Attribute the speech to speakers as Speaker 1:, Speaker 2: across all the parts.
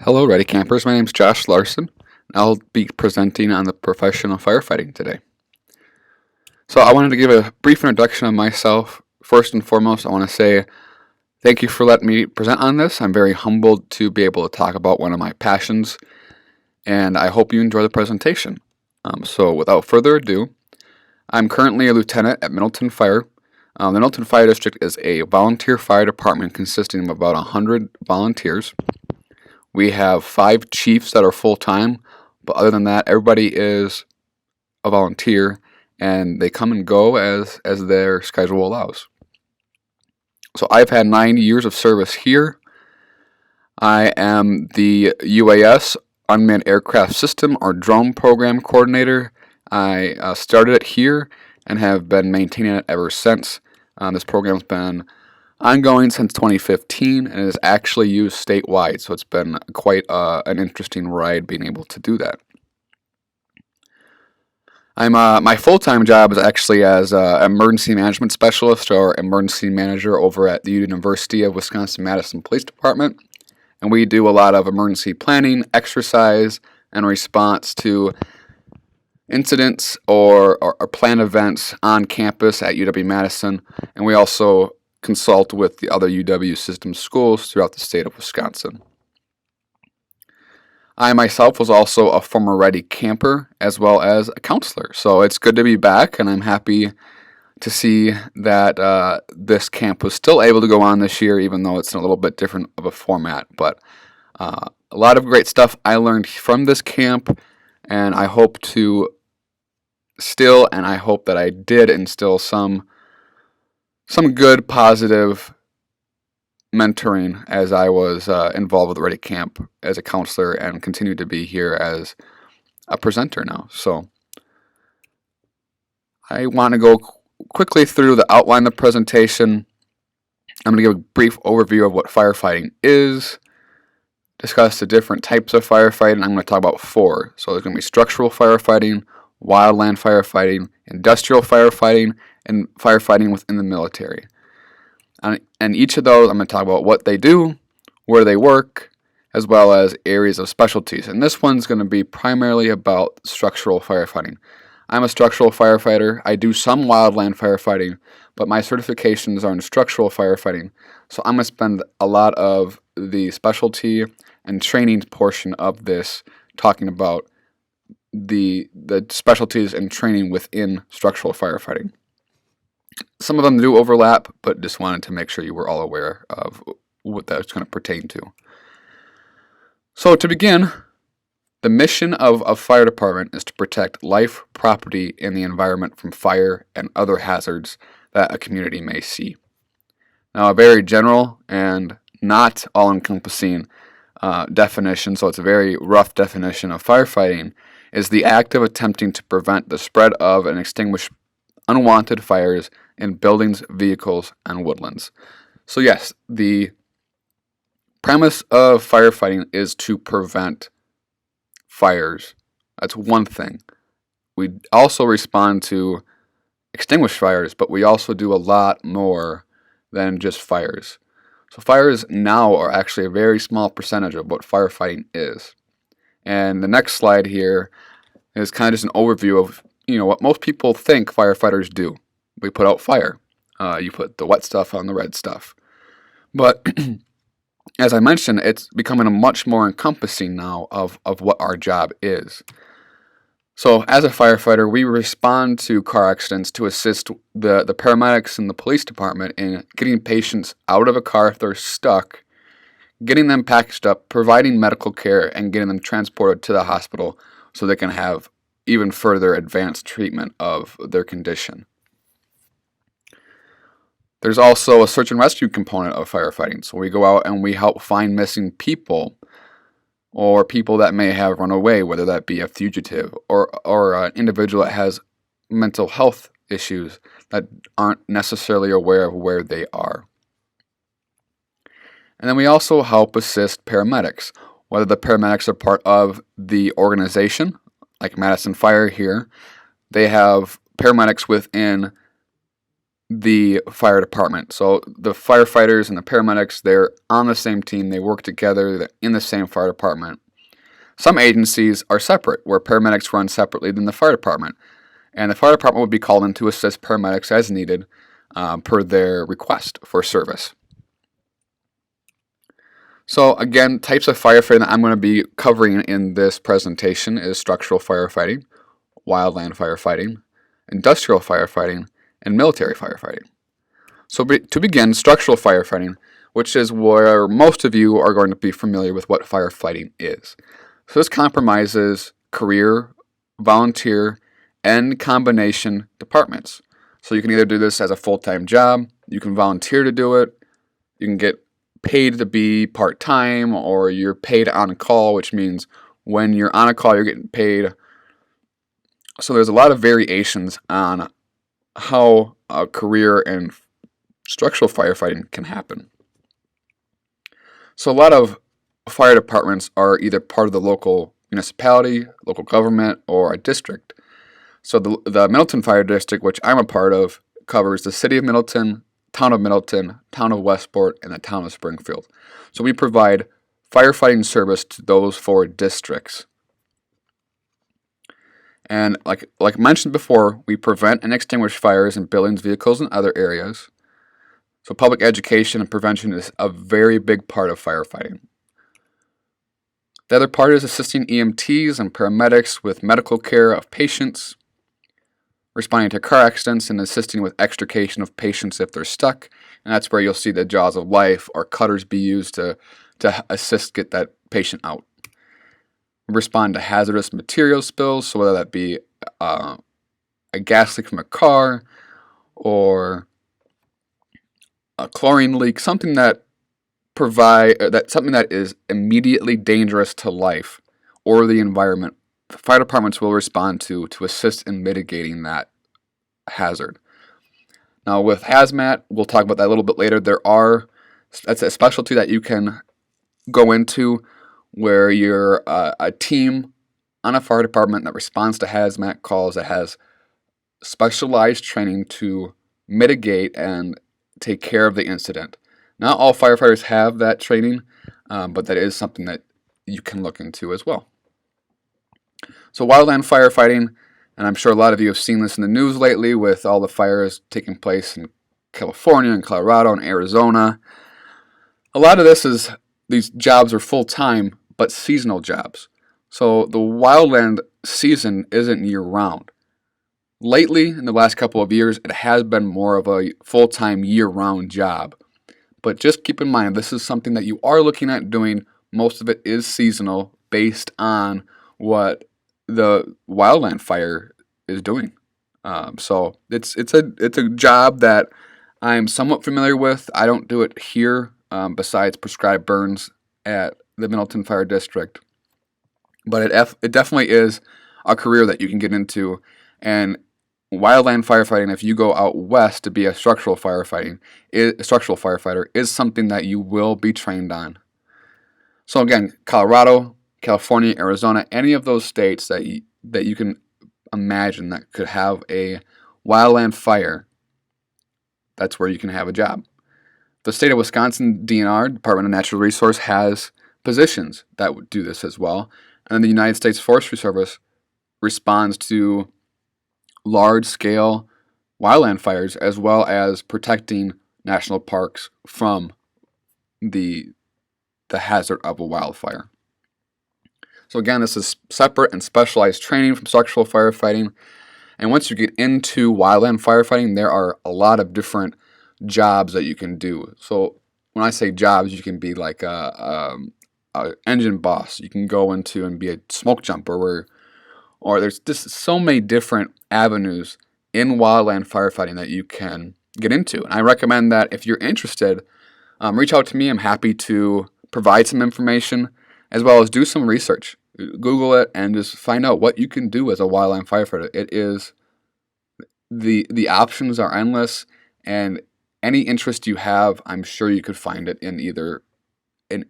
Speaker 1: Hello, Ready Campers. My name is Josh Larson, and I'll be presenting on the Profession of Firefighting today. So, I wanted to give a brief introduction of myself. First and foremost, I want to say thank you for letting me present on this. I'm very humbled to be able to talk about one of my passions, and I hope you enjoy the presentation. Without further ado, I'm currently a lieutenant at Middleton Fire. The Middleton Fire District is a volunteer fire department consisting of about 100 volunteers. We have 5 chiefs that are full-time, but other than that, everybody is a volunteer, and they come and go as their schedule allows. So I've had 9 years of service here. I am the UAS, Unmanned Aircraft System, or Drone Program Coordinator. I started it here and have been maintaining it ever since. This program's been ongoing since 2015 and is actually used statewide, so it's been quite an interesting ride being able to do that. My full-time job is actually as emergency management specialist or emergency manager over at the University of Wisconsin-Madison Police Department, and we do a lot of emergency planning, exercise, and response to incidents or planned events on campus at UW-Madison, and we also consult with the other UW system schools throughout the state of Wisconsin. I myself was also a former Ready camper as well as a counselor, so it's good to be back, and I'm happy to see that this camp was still able to go on this year, even though it's in a little bit different of a format. But a lot of great stuff I learned from this camp, and I hope to I hope that I did instill some good, positive mentoring as I was involved with Ready Camp as a counselor and continue to be here as a presenter now. So I want to go quickly through the outline of the presentation. I'm going to give a brief overview of what firefighting is, discuss the different types of firefighting. I'm going to talk about 4. So there's going to be structural firefighting, wildland firefighting, industrial firefighting, and firefighting within the military. And each of those, I'm going to talk about what they do, where they work, as well as areas of specialties. And this one's going to be primarily about structural firefighting. I'm a structural firefighter. I do some wildland firefighting, but my certifications are in structural firefighting. So I'm going to spend a lot of the specialty and training portion of this talking about the specialties and training within structural firefighting. Some of them do overlap, but just wanted to make sure you were all aware of what that's going to pertain to. So to begin, the mission of a fire department is to protect life, property, and the environment from fire and other hazards that a community may see. Now, a very general and not all-encompassing definition, so it's a very rough definition of firefighting, is the act of attempting to prevent the spread of and extinguish unwanted fires in buildings, vehicles, and woodlands. So yes, the premise of firefighting is to prevent fires. That's one thing. We also respond to extinguish fires, but we also do a lot more than just fires. So fires now are actually a very small percentage of what firefighting is. And the next slide here is kind of just an overview of what most people think firefighters do. We put out fire. You put the wet stuff on the red stuff. But as I mentioned, it's becoming a much more encompassing now of what our job is. So as a firefighter, we respond to car accidents to assist the paramedics and the police department in getting patients out of a car if they're stuck, getting them packaged up, providing medical care, and getting them transported to the hospital so they can have even further advanced treatment of their condition. There's also a search and rescue component of firefighting. So we go out and we help find missing people or people that may have run away, whether that be a fugitive or an individual that has mental health issues that aren't necessarily aware of where they are. And then we also help assist paramedics, whether the paramedics are part of the organization, like Madison Fire here. They have paramedics within the fire department. So the firefighters and the paramedics, they're on the same team, they work together, they're in the same fire department. Some agencies are separate, where paramedics run separately than the fire department, and the fire department would be called in to assist paramedics as needed per their request for service. So again, types of firefighting that I'm going to be covering in this presentation is structural firefighting, wildland firefighting, industrial firefighting, and military firefighting. So to begin, structural firefighting, which is where most of you are going to be familiar with what firefighting is. So this compromises career, volunteer, and combination departments. So you can either do this as a full-time job, you can volunteer to do it, you can get paid to be part-time, or you're paid on call, which means when you're on a call, you're getting paid. So there's a lot of variations on how a career in structural firefighting can happen. So a lot of fire departments are either part of the local municipality, local government, or a district. So the Middleton Fire District, which I'm a part of, covers the city of Middleton, town of Westport, and the town of Springfield. So we provide firefighting service to those 4 districts. And like mentioned before, we prevent and extinguish fires in buildings, vehicles, and other areas. So public education and prevention is a very big part of firefighting. The other part is assisting EMTs and paramedics with medical care of patients, responding to car accidents, and assisting with extrication of patients if they're stuck. And that's where you'll see the jaws of life or cutters be used to assist get that patient out. Respond to hazardous material spills, so whether that be a gas leak from a car or a chlorine leak, something that is immediately dangerous to life or the environment. The fire departments will respond to assist in mitigating that hazard. Now with hazmat, we'll talk about that a little bit later. That's a specialty that you can go into where you're a team on a fire department that responds to hazmat calls, that has specialized training to mitigate and take care of the incident. Not all firefighters have that training, but that is something that you can look into as well. So wildland firefighting, and I'm sure a lot of you have seen this in the news lately with all the fires taking place in California and Colorado and Arizona. A lot of these jobs are full-time but seasonal jobs. So the wildland season isn't year-round. Lately, in the last couple of years, it has been more of a full-time year-round job. But just keep in mind, this is something that you are looking at doing. Most of it is seasonal based on what the wildland fire is doing. So it's a job that I'm somewhat familiar with. I don't do it here besides prescribed burns at the Middleton Fire District. But it definitely is a career that you can get into. And wildland firefighting, if you go out west to be a structural firefighter, is something that you will be trained on. So again, Colorado, California, Arizona, any of those states that you can imagine that could have a wildland fire, that's where you can have a job. The state of Wisconsin DNR, Department of Natural Resource, has positions that would do this as well. And then the United States Forestry Service responds to large-scale wildland fires as well as protecting national parks from the hazard of a wildfire. So again, this is separate and specialized training from structural firefighting. And once you get into wildland firefighting, there are a lot of different jobs that you can do. So when I say jobs, you can be like a engine boss. You can go into and be a smoke jumper, or there's just so many different avenues in wildland firefighting that you can get into. And I recommend that if you're interested, reach out to me. I'm happy to provide some information as well as do some research. Google it and just find out what you can do as a wildland firefighter. It is the options are endless, and any interest you have, I'm sure you could find it in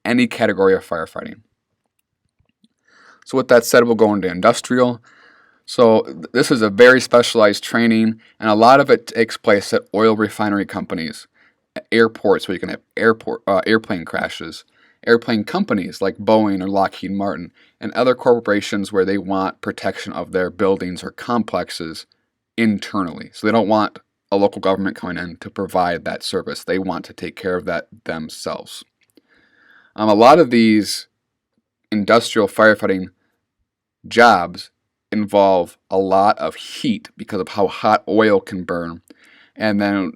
Speaker 1: any category of firefighting. So with that said, we'll go into industrial. So this is a very specialized training, and a lot of it takes place at oil refinery companies, at airports where you can have airplane crashes, airplane companies like Boeing or Lockheed Martin, and other corporations where they want protection of their buildings or complexes internally. So they don't want a local government coming in to provide that service. They want to take care of that themselves. A lot of these industrial firefighting jobs involve a lot of heat because of how hot oil can burn. And then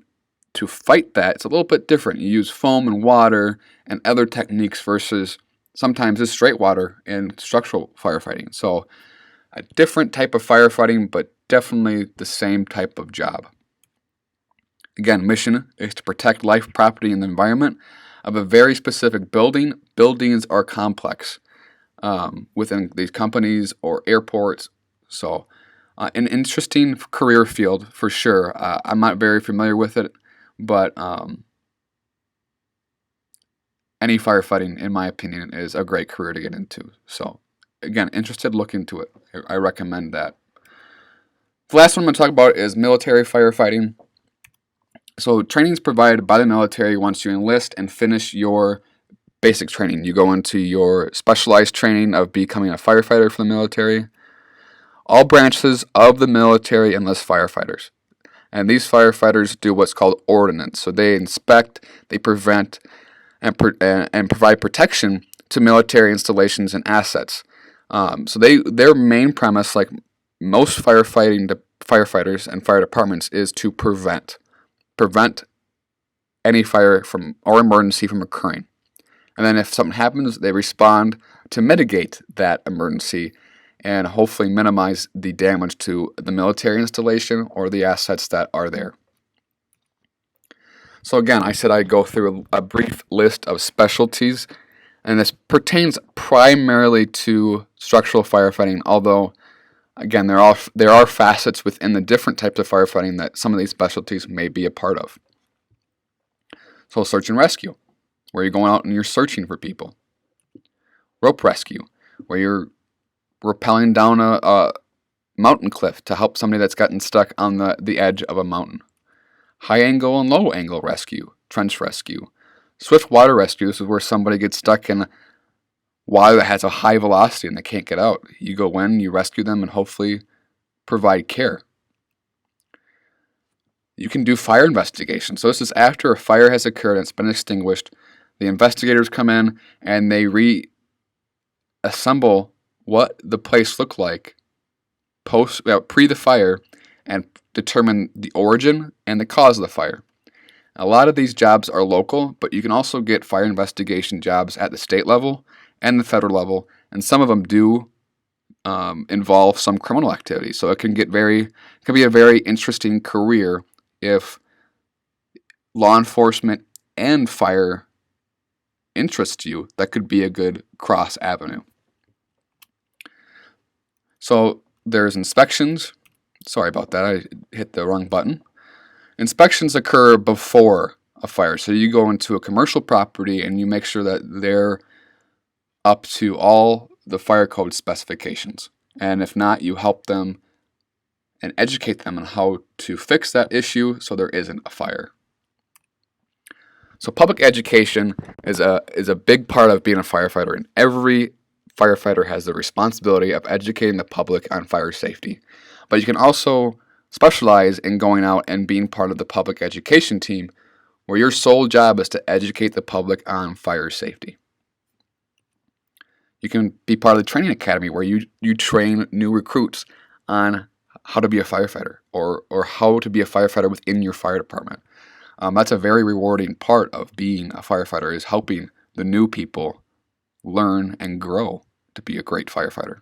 Speaker 1: to fight that, it's a little bit different. You use foam and water and other techniques versus sometimes it's straight water in structural firefighting. So a different type of firefighting, but definitely the same type of job. Again, mission is to protect life, property, and the environment of a very specific building. Buildings are complex within these companies or airports. So an interesting career field for sure. I'm not very familiar with it, but any firefighting, in my opinion, is a great career to get into. So again, interested, look into it. I recommend that. The last one I'm going to talk about is military firefighting. So training is provided by the military once you enlist and finish your basic training. You go into your specialized training of becoming a firefighter for the military. All branches of the military enlist firefighters. And these firefighters do what's called ordnance. So they inspect, they prevent, and provide protection to military installations and assets. So their main premise, like most firefighters and fire departments, is to prevent any fire or emergency from occurring. And then if something happens, they respond to mitigate that emergency and hopefully minimize the damage to the military installation or the assets that are there. So again, I said I'd go through a brief list of specialties, and this pertains primarily to structural firefighting, although again, there are facets within the different types of firefighting that some of these specialties may be a part of. So search and rescue, where you're going out and you're searching for people. Rope rescue, where you're rappelling down a mountain cliff to help somebody that's gotten stuck on the edge of a mountain. High angle and low angle rescue, trench rescue. Swift water rescue, this is where somebody gets stuck in water that has a high velocity and they can't get out. You go in, you rescue them, and hopefully provide care. You can do fire investigation. So this is after a fire has occurred and it's been extinguished. The investigators come in and they reassemble what the place looked like pre the fire and determine the origin and the cause of the fire. A lot of these jobs are local, but you can also get fire investigation jobs at the state level and the federal level, and some of them do involve some criminal activity. So it can be a very interesting career if law enforcement and fire interest you. That could be a good cross avenue. So there's inspections. Sorry about that, I hit the wrong button. Inspections occur before a fire. So you go into a commercial property and you make sure that they're up to all the fire code specifications. And if not, you help them and educate them on how to fix that issue so there isn't a fire. So public education is a big part of being a firefighter, and every firefighter has the responsibility of educating the public on fire safety. But you can also specialize in going out and being part of the public education team, where your sole job is to educate the public on fire safety. You can be part of the training academy, where you train new recruits on how to be a firefighter or how to be a firefighter within your fire department. That's a very rewarding part of being a firefighter, is helping the new people learn and grow to be a great firefighter.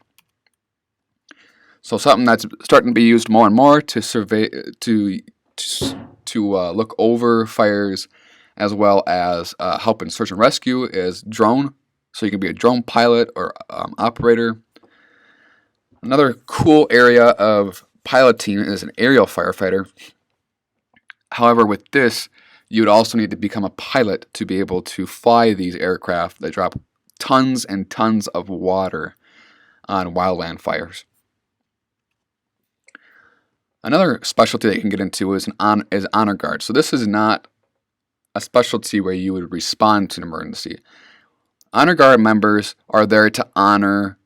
Speaker 1: So something that's starting to be used more and more to survey, to look over fires, as well as help in search and rescue, is drone. So you can be a drone pilot or operator. Another cool area of piloting is an aerial firefighter. However, with this, you would also need to become a pilot to be able to fly these aircraft that drop tons and tons of water on wildland fires. Another specialty that you can get into is honor guard. So this is not a specialty where you would respond to an emergency. Honor guard members are there to honor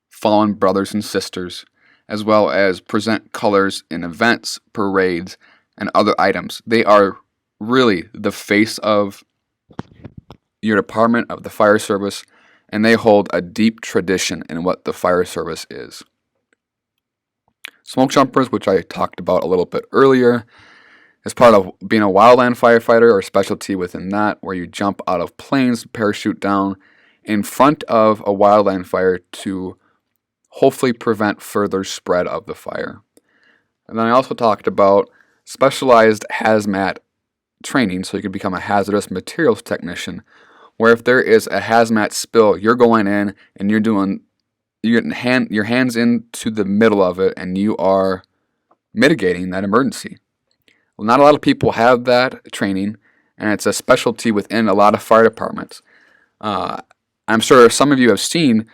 Speaker 1: fallen brothers and sisters, as well as present colors in events, parades, and other items. They are really the face of your department, of the fire service, and they hold a deep tradition in what the fire service is. Smoke jumpers, which I talked about a little bit earlier, is part of being a wildland firefighter, or specialty within that, where you jump out of planes, parachute down in front of a wildland fire to hopefully prevent further spread of the fire. And then I also talked about specialized hazmat training, so you can become a hazardous materials technician, where if there is a hazmat spill, you're going in and you're getting your hands into the middle of it, and you are mitigating that emergency. Well, not a lot of people have that training, and it's a specialty within a lot of fire departments. I'm sure some of you have seen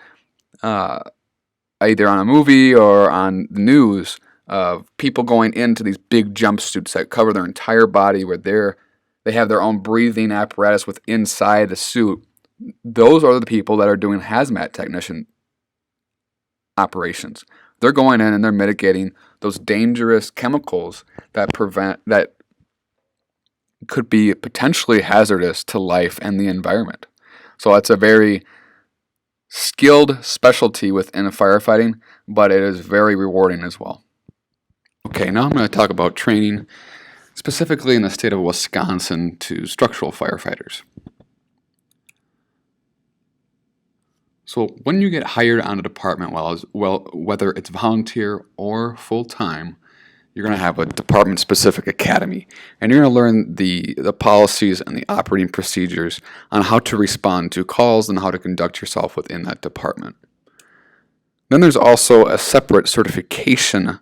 Speaker 1: either on a movie or on the news of people going into these big jumpsuits that cover their entire body, where they have their own breathing apparatus with inside the suit. Those are the people that are doing hazmat technician operations. They're going in and they're mitigating those dangerous chemicals that could be potentially hazardous to life and the environment. So it's a very skilled specialty within firefighting, but it is very rewarding as well. Okay, now I'm going to talk about training, specifically in the state of Wisconsin, to structural firefighters. So when you get hired on a department, whether it's volunteer or full-time, you're going to have a department-specific academy, and you're going to learn the policies and the operating procedures on how to respond to calls and how to conduct yourself within that department. Then there's also a separate certification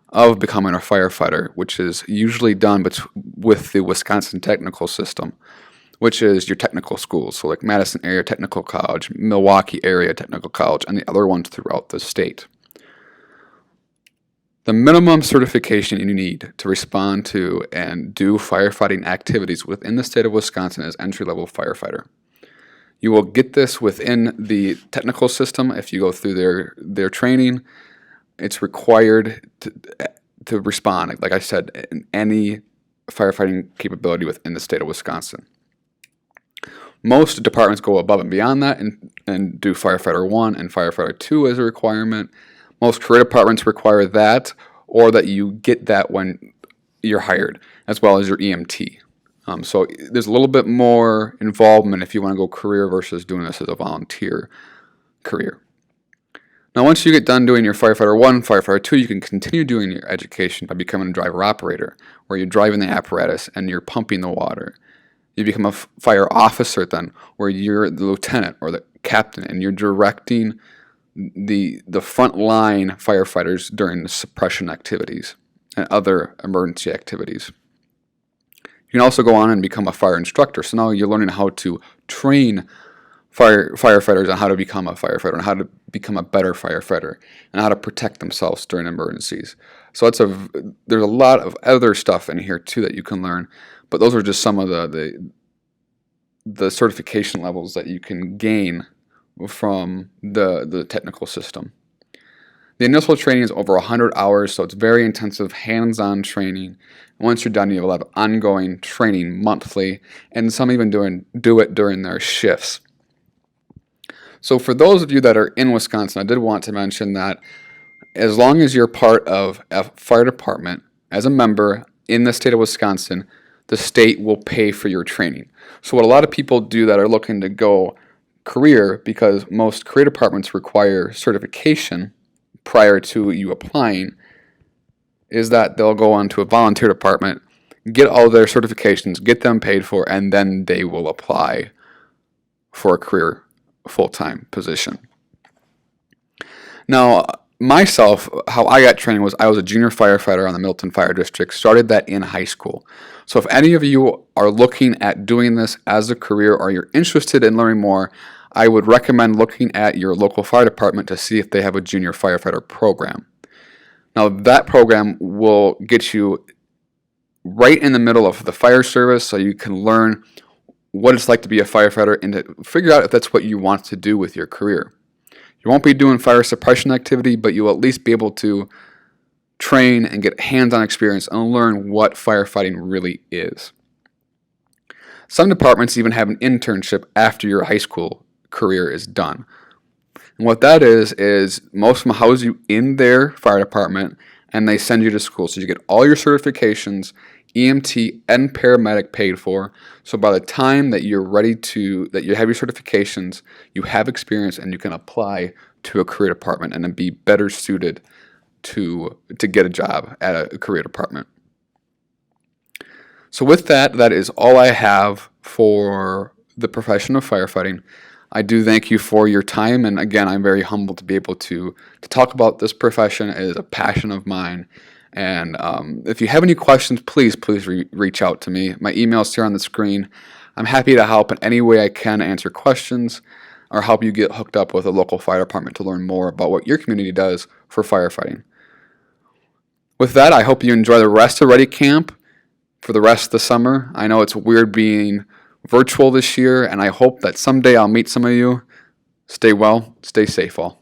Speaker 1: of becoming a firefighter, which is usually done with the Wisconsin technical system, which is your technical schools, so like Madison Area Technical College, Milwaukee Area Technical College, and the other ones throughout the state. The minimum certification you need to respond to and do firefighting activities within the state of Wisconsin is entry-level firefighter. You will get this within the technical system if you go through their training. It's required to respond, like I said, in any firefighting capability within the state of Wisconsin. Most departments go above and beyond that and do firefighter 1 and firefighter 2 as a requirement. Most career departments require that, or that you get that when you're hired, as well as your EMT. So there's a little bit more involvement if you want to go career versus doing this as a volunteer career. Now, once you get done doing your firefighter 1, firefighter 2, you can continue doing your education by becoming a driver operator, where you're driving the apparatus and you're pumping the water. You become a fire officer then, where you're the lieutenant or the captain, and you're directing the front line firefighters during the suppression activities and other emergency activities. You can also go on and become a fire instructor. So now you're learning how to train firefighters on how to become a firefighter and how to become a better firefighter and how to protect themselves during emergencies. So there's a lot of other stuff in here too that you can learn, but those are just some of the certification levels that you can gain from the technical system. The initial training is over 100 hours, so it's very intensive, hands-on training. Once you're done, you will have ongoing training monthly, and some even do it during their shifts. So for those of you that are in Wisconsin, I did want to mention that as long as you're part of a fire department as a member in the state of Wisconsin, the state will pay for your training. So what a lot of people do that are looking to go career, because most career departments require certification prior to you applying, is that they'll go on to a volunteer department, get all their certifications, get them paid for, and then they will apply for a career full-time position. Now, myself, how I got training was I was a junior firefighter on the Milton Fire District, started that in high school. So if any of you are looking at doing this as a career or you're interested in learning more, I would recommend looking at your local fire department to see if they have a junior firefighter program. Now that program will get you right in the middle of the fire service so you can learn what it's like to be a firefighter and to figure out if that's what you want to do with your career. You won't be doing fire suppression activity, but you'll at least be able to train and get hands-on experience and learn what firefighting really is. Some departments even have an internship after your high school career is done. And what that is most of them house you in their fire department and they send you to school. So you get all your certifications, EMT and paramedic paid for. So by the time that you're ready that you have your certifications, you have experience and you can apply to a career department and then be better suited to get a job at a career department. So with that, that is all I have for the profession of firefighting. I do thank you for your time, and again, I'm very humbled to be able to talk about this profession. It is a passion of mine, and if you have any questions, please reach out to me. My email is here on the screen. I'm happy to help in any way I can answer questions or help you get hooked up with a local fire department to learn more about what your community does for firefighting. With that, I hope you enjoy the rest of Ready Camp for the rest of the summer. I know it's weird being virtual this year, and I hope that someday I'll meet some of you. Stay well, stay safe all.